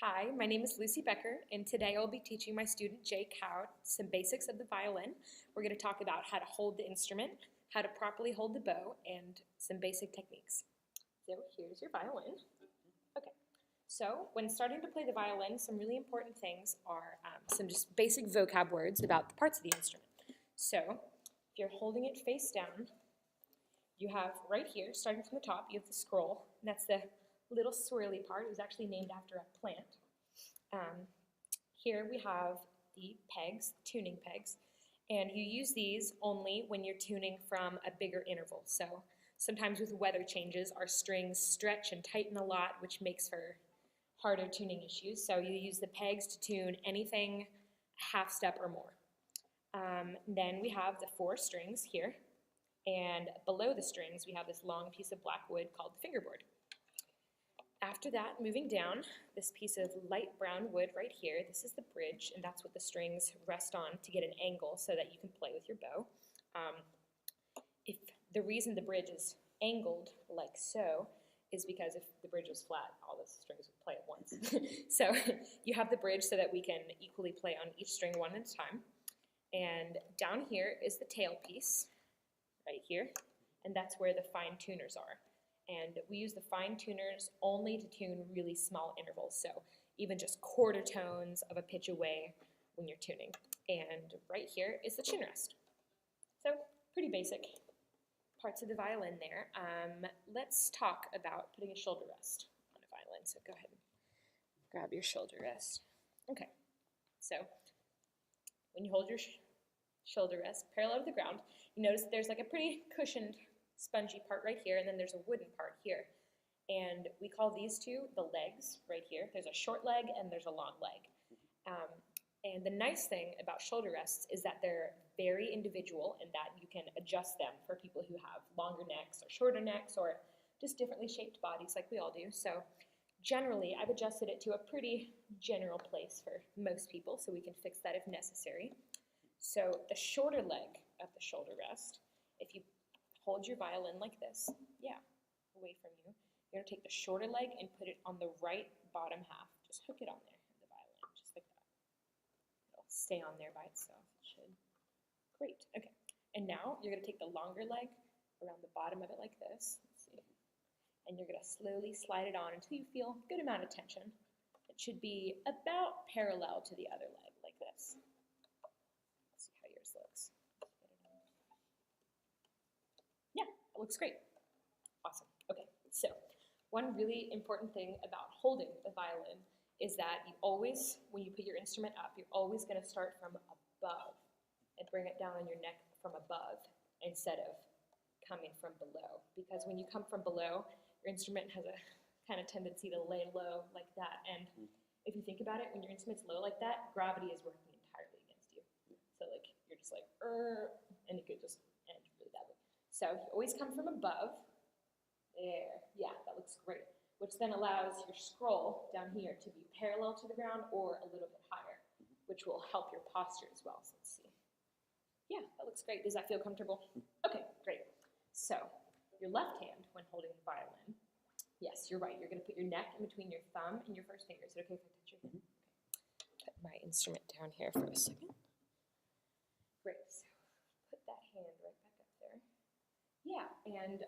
Hi, my name is Lucy Becker, and today I'll be teaching my student Jay Cowd some basics of the violin. We're going to talk about how to hold the instrument, how to properly hold the bow, and some basic techniques. So here's your violin. Okay, so when starting to play the violin, some really important things are some just basic vocab words about the parts of the instrument. So if you're holding it face down, you have right here, starting from the top, you have the scroll, and that's the little swirly part. It was actually named after a plant. Here we have the pegs, tuning pegs, and you use these only when you're tuning from a bigger interval. So sometimes with weather changes, our strings stretch and tighten a lot, which makes for harder tuning issues. So you use the pegs to tune anything a half step or more. Then we have the 4 strings here, and below the strings we have this long piece of black wood called the fingerboard. After that, moving down, this piece of light brown wood right here, this is the bridge, and that's what the strings rest on to get an angle so that you can play with your bow. If the reason the bridge is angled like so is because if the bridge was flat, all the strings would play at once. So you have the bridge so that we can equally play on each string one at a time. And down here is the tail piece, right here, and that's where the fine tuners are. And we use the fine tuners only to tune really small intervals, so even just quarter tones of a pitch away when you're tuning. And right here is the chin rest. So pretty basic parts of the violin there. Let's talk about putting a shoulder rest on a violin. So go ahead and grab your shoulder rest. Okay, so when you hold your shoulder rest parallel to the ground, you notice that there's like a pretty cushioned spongy part right here, and then there's a wooden part here. And we call these two the legs right here. There's a short leg and there's a long leg. And the nice thing about shoulder rests is that they're very individual in that you can adjust them for people who have longer necks or shorter necks or just differently shaped bodies like we all do. So generally, I've adjusted it to a pretty general place for most people, so we can fix that if necessary. So the shorter leg of the shoulder rest, if you hold your violin like this, away from you. You're going to take the shorter leg and put it on the right bottom half. Just hook it on there, the violin, just like that. It'll stay on there by itself. It should. Great. Okay. And now you're going to take the longer leg around the bottom of it like this. Let's see. And you're going to slowly slide it on until you feel a good amount of tension. It should be about parallel to the other leg, like this. Let's see how yours looks. It looks great. Awesome. Okay, so one really important thing about holding the violin is that you always, when you put your instrument up, you're always going to start from above and bring it down on your neck from above instead of coming from below. Because when you come from below, your instrument has a kind of tendency to lay low like that. And if you think about it, when your instrument's low like that, gravity is working entirely against you. So like you're just like, and it could just end really badly. So you always come from above. There, yeah, that looks great. Which then allows your scroll down here to be parallel to the ground or a little bit higher, which will help your posture as well. So let's see. Yeah, that looks great. Does that feel comfortable? Okay, great. So your left hand when holding the violin, yes, you're right. You're going to put your neck in between your thumb and your first finger. Is it okay if I touch your hand? Okay. Put my instrument down here for a second. Great. So put that hand right back up there. Yeah, and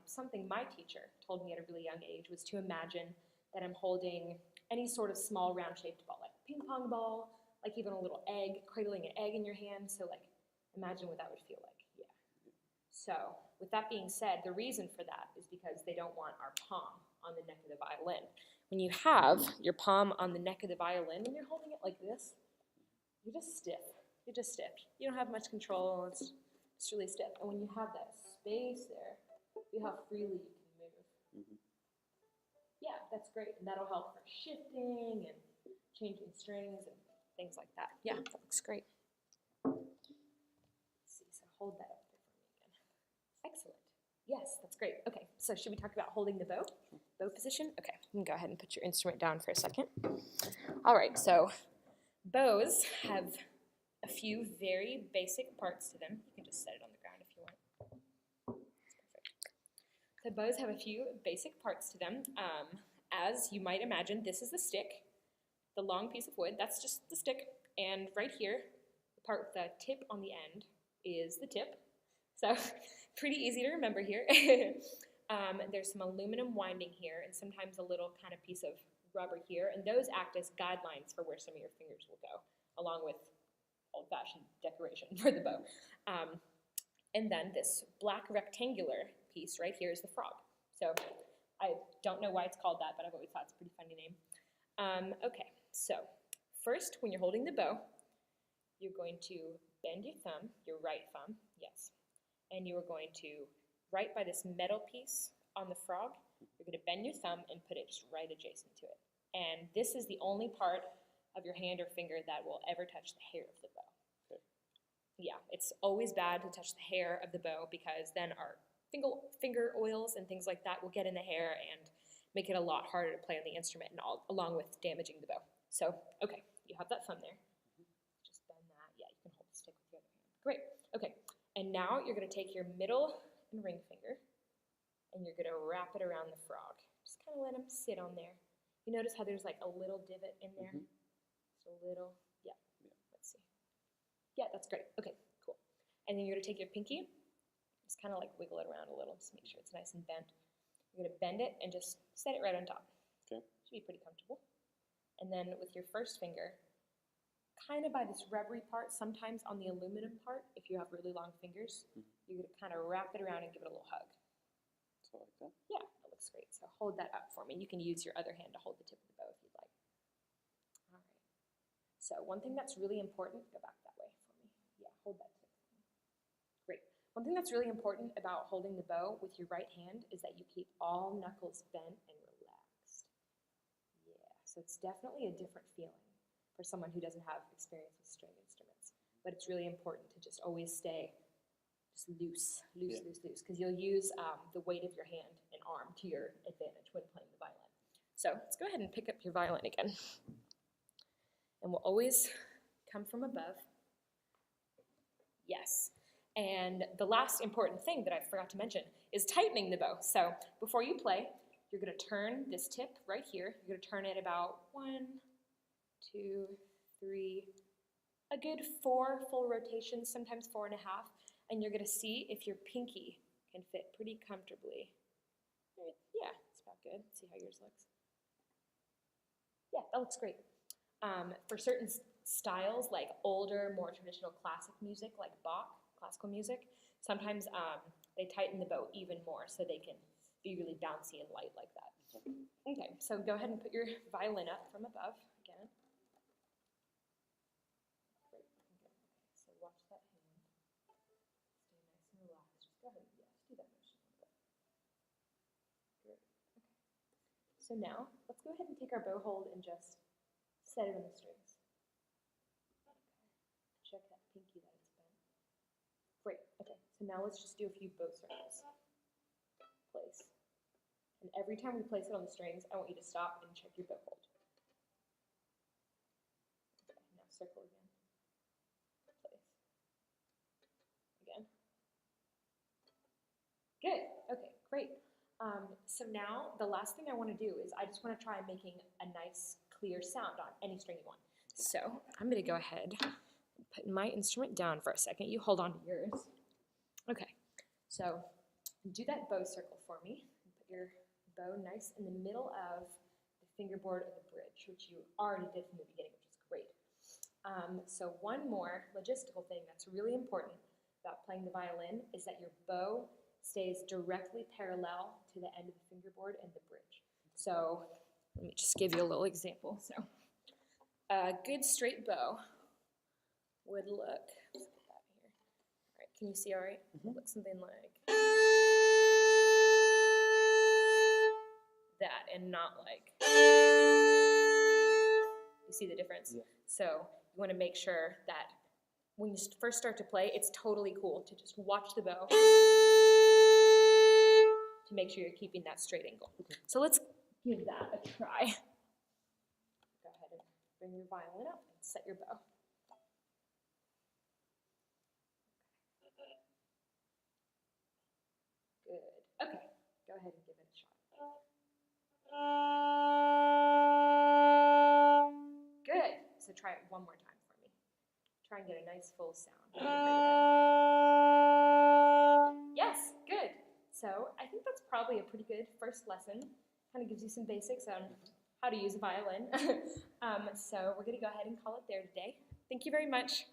something my teacher told me at a really young age was to imagine that I'm holding any sort of small round-shaped ball, like a ping pong ball, like even a little egg, cradling an egg in your hand. So like, imagine what that would feel like. Yeah. So with that being said, the reason for that is because they don't want our palm on the neck of the violin. When you have your palm on the neck of the violin and you're holding it like this, you're just stiff. You're just stiff. You don't have much control. It's really stiff. And when you have that space there, feel how freely you can move. Yeah, that's great. And that'll help for shifting and changing strings and things like that. Yeah, that looks great. Let's see, so hold that up there for me again. Excellent. Yes, that's great. Okay, so should we talk about holding the bow? Bow position? Okay, you can go ahead and put your instrument down for a second. All right, so bows have a few very basic parts to them. You can just set it on the ground if you want. That's perfect. So bows have a few basic parts to them. As you might imagine, this is the stick. the long piece of wood, that's just the stick, and right here, the part with the tip on the end is the tip. So pretty easy to remember here. There's some aluminum winding here and sometimes a little kind of piece of rubber here, and those act as guidelines for where some of your fingers will go, along with old-fashioned decoration for the bow. And then this black rectangular piece right here is the frog. So I don't know why it's called that, but I've always thought it's a pretty funny name. Okay, so first, when you're holding the bow, you're going to bend your thumb, your right thumb, yes, and you are going to, right by this metal piece on the frog, you're going to bend your thumb and put it just right adjacent to it. And this is the only part of your hand or finger that will ever touch the hair of the bow. Okay. Yeah, it's always bad to touch the hair of the bow because then our finger oils and things like that will get in the hair and make it a lot harder to play on the instrument, and along with damaging the bow. So, okay, you have that thumb there. Just bend that. Yeah, you can hold the stick with the other hand. Great. Okay, and now you're going to take your middle and ring finger, and you're going to wrap it around the frog. Just kind of let him sit on there. You notice how there's like a little divot in there? Just a little. Yeah. Let's see. Yeah, that's great. Okay, cool. And then you're going to take your pinky, just kind of like wiggle it around a little, just make sure it's nice and bent. You're going to bend it and just set it right on top. Okay. Should be pretty comfortable. And then with your first finger, kind of by this rubbery part, sometimes on the aluminum part, if you have really long fingers, you're going to kind of wrap it around and give it a little hug. So like that? Yeah, that looks great. So hold that up for me. You can use your other hand to hold the tip of the bow if you'd like. All right. So one thing that's really important, go back that way for me. Yeah, hold that tip. Great. One thing that's really important about holding the bow with your right hand is that you keep all knuckles bent and relaxed. Yeah, so it's definitely a different feeling for someone who doesn't have experience with string instruments. But it's really important to just always stay just loose, because you'll use the weight of your hand and arm to your advantage when playing the violin. So let's go ahead and pick up your violin again. And we'll always come from above. Yes. And the last important thing that I forgot to mention is tightening the bow. So before you play, you're going to turn this tip right here. You're going to turn it about 1, 2, 3, a good 4 full rotations, sometimes 4.5. And you're going to see if your pinky can fit pretty comfortably. Yeah, it's about good. Let's see how yours looks. Yeah, that looks great. For certain styles, like older, more traditional classic music, like Bach, classical music, sometimes they tighten the bow even more so they can be really bouncy and light like that. Okay, so go ahead and put your violin up from above again. Great. Okay. So watch that hand. Stay nice and relaxed. Just go ahead and do that motion a little bit. Great. Okay. So now let's go ahead and take our bow hold and just set it on the strings. Okay. Check that pinky that it's bent. Great. Okay. So now let's just do a few bow circles. Place. And every time we place it on the strings, I want you to stop and check your bow hold. Okay. Now circle again. Place. Again. Good. Okay. Great. So now the last thing I want to do is I just want to try making a nice clear sound on any string you want. So I'm going to go ahead and put my instrument down for a second. You hold on to yours. Okay. So do that bow circle for me. Put your bow nice in the middle of the fingerboard of the bridge, which you already did from the beginning, which is great. So one more logistical thing that's really important about playing the violin is that your bow stays directly parallel to the end of the fingerboard and the bridge. So let me just give you a little example. So a good straight bow would look, let's put that here. All right, can you see all right? It looks something like that and not like, you see the difference? Yeah. So you want to make sure that when you first start to play, it's totally cool to just watch the bow to make sure you're keeping that straight angle. Okay. So let's give that a try. Go ahead and bring your violin up and set your bow. Good. Okay, go ahead and give it a shot. so try it one more time for me. Try and get a nice full sound. Yes, good. So I think that's probably a pretty good first lesson. Kind of gives you some basics on how to use a violin. So we're going to go ahead and call it there today. Thank you very much.